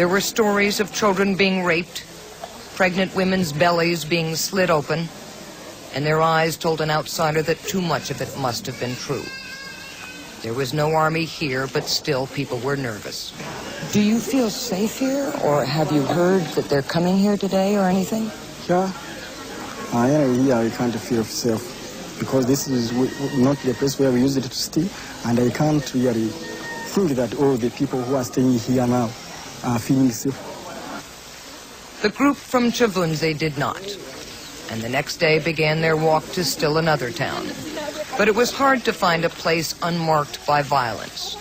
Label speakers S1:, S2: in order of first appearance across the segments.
S1: There were stories of children being raped, pregnant women's bellies being slit open, and their eyes told an outsider that too much of it must have been true. There was no army here, but still people were nervous.
S2: Do you feel safe here, or have you heard that they're coming here today or anything?
S3: Yeah, I can't feel safe because this is not the place where we used to stay, and I can't really think that all the people who are staying here now are feeling safe.
S1: The group from Chavunze did not, and the next day began their walk to still another town. But it was hard to find a place unmarked by violence.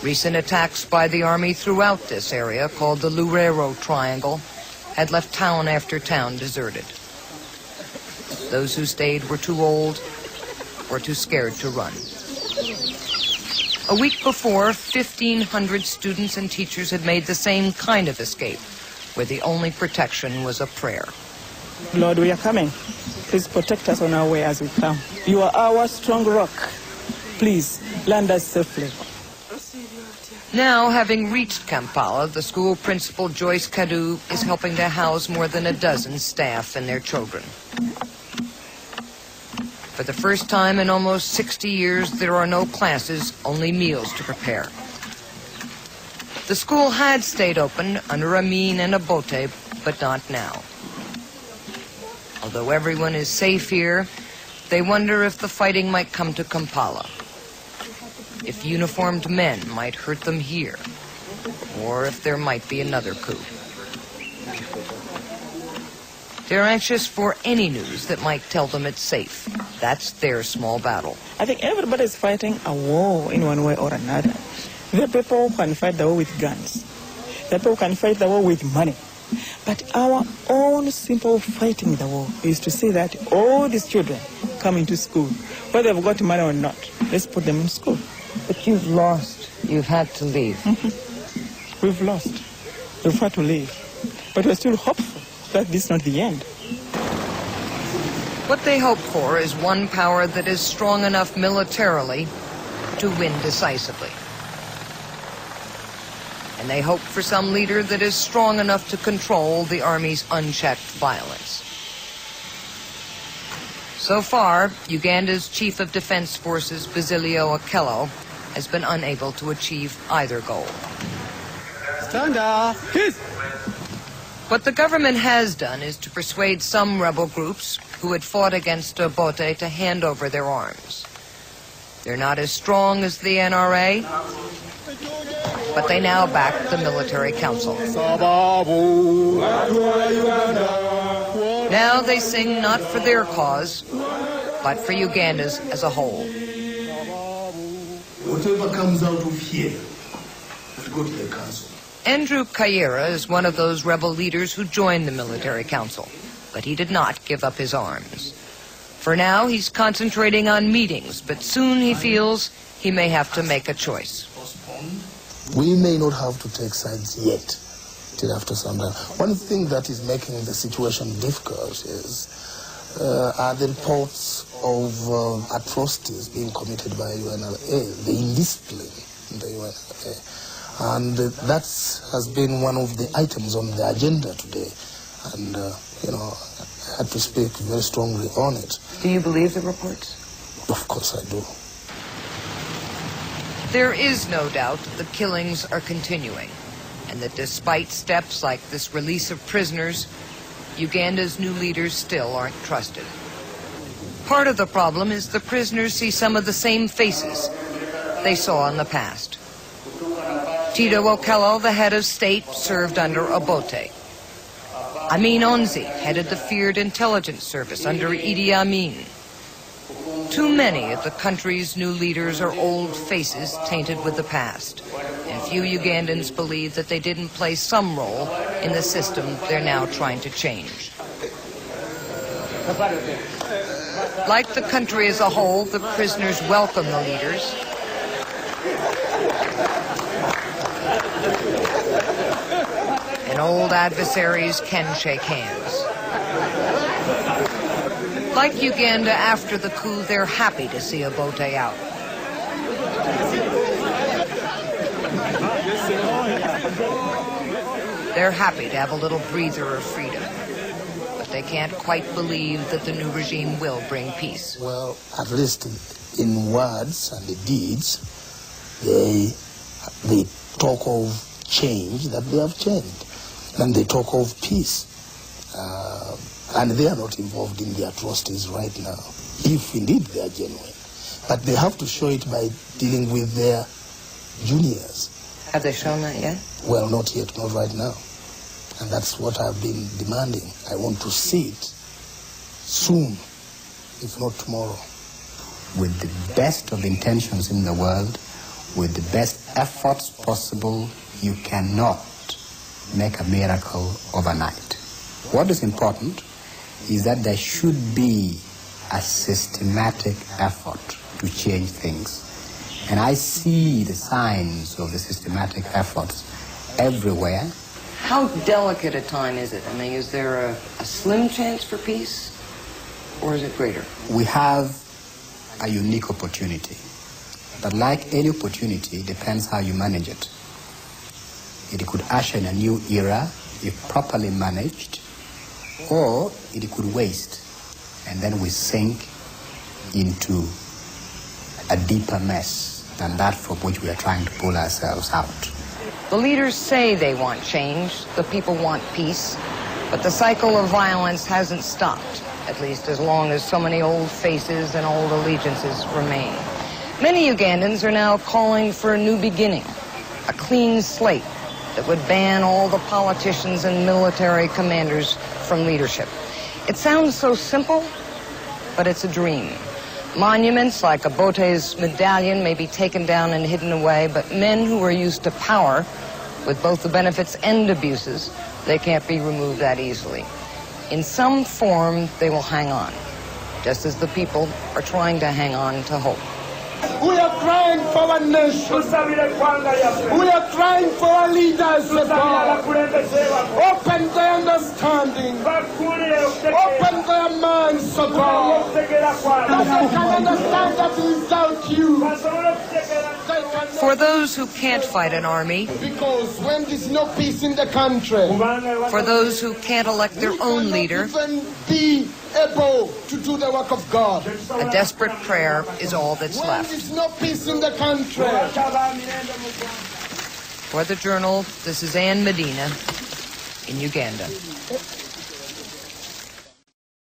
S1: Recent attacks by the army throughout this area, called the Lurero Triangle, had left town after town deserted. Those who stayed were too old or too scared to run. A week before, 1,500 students and teachers had made the same kind of escape, where the only protection was a prayer.
S4: Lord, we are coming. Please protect us on our way as we come. You are our strong rock. Please, land us safely.
S1: Now, having reached Kampala, the school principal, Joyce Kadu, is helping to house more than a dozen staff and their children. For the first time in almost 60 years, there are no classes, only meals to prepare. The school had stayed open under Amin and Obote, but not now. Although everyone is safe here, they wonder if the fighting might come to Kampala. If uniformed men might hurt them here, or if there might be another coup. They're anxious for any news that might tell them it's safe. That's their small battle.
S4: I think everybody is fighting a war in one way or another. There are people who can fight the war with guns. There are people who can fight the war with money. But our own simple fighting the war is to say that all these children come into school, whether they've got money or not, let's put them in school.
S1: But you've lost. You've had to leave.
S4: We've lost. We've had to leave. But we're still hopeful that this is not the end.
S1: What they hope for is one power that is strong enough militarily to win decisively. And they hope for some leader that is strong enough to control the army's unchecked violence. So far, Uganda's Chief of Defense Forces, Basilio Okello, has been unable to achieve either goal.
S3: Stand up!
S1: What the government has done is to persuade some rebel groups who had fought against Obote to hand over their arms. They're not as strong as the NRA, but they now back the military council. Now they sing not for their cause, but for Uganda's as a whole.
S5: Whatever comes out of here will go to the council.
S1: Andrew Kayira is one of those rebel leaders who joined the military council, but he did not give up his arms. For now, he's concentrating on meetings, but soon he feels he may have to make a choice.
S5: We may not have to take sides yet, till after some time. One thing that is making the situation difficult is are the reports of atrocities being committed by UNLA, the indiscipline in the UNLA. And that has been one of the items on the agenda today. And, I had to speak very strongly on it.
S1: Do you believe the reports?
S5: Of course I do.
S1: There is no doubt that the killings are continuing, and that despite steps like this release of prisoners, Uganda's new leaders still aren't trusted. Part of the problem is the prisoners see some of the same faces they saw in the past. Tito Okello, the head of state, served under Obote. Amin Onzi headed the feared intelligence service under Idi Amin. Too many of the country's new leaders are old faces tainted with the past, and few Ugandans believe that they didn't play some role in the system they're now trying to change. Like the country as a whole, the prisoners welcome the leaders. And old adversaries can shake hands. Like Uganda after the coup, they're happy to see Obote out. They're happy to have a little breather of freedom. But they can't quite believe that the new regime will bring peace.
S5: Well, at least in words and the deeds, they talk of change, that they have changed. And they talk of peace. And they are not involved in the atrocities right now, if indeed they are genuine. But they have to show it by dealing with their juniors.
S2: Have they shown that yet?
S5: Well, not yet, not right now. And that's what I've been demanding. I want to see it soon, if not tomorrow.
S6: With the best of intentions in the world, with the best efforts possible, you cannot make a miracle overnight. What is important is that there should be a systematic effort to change things. And I see the signs of the systematic efforts everywhere.
S2: How delicate a time is it? I mean, is there a slim chance for peace, or is it greater?
S6: We have a unique opportunity. But like any opportunity, it depends how you manage it. It could usher in a new era if properly managed, or it could waste, and then we sink into a deeper mess than that from which we are trying to pull ourselves out.
S1: The leaders say they want change, the people want peace, but the cycle of violence hasn't stopped, at least as long as so many old faces and old allegiances remain. Many Ugandans are now calling for a new beginning, a clean slate that would ban all the politicians and military commanders from leadership. It sounds so simple, but it's a dream. Monuments like Obote's medallion may be taken down and hidden away, but men who are used to power, with both the benefits and abuses, they can't be removed that easily. In some form, they will hang on, just as the people are trying to hang on to hope.
S7: We are crying for our nation. We are crying for our leaders, God. Open their understanding. Open their minds, God. That they can understand that without you.
S1: For those who can't fight an army,
S7: Because when there's no peace in the country,
S1: for those who can't elect their own leader,
S7: even be able to do the work of God.
S1: a desperate prayer is all that's
S7: When
S1: left.
S7: there's no peace in the country,
S1: For the Journal, this is Ann Medina in Uganda.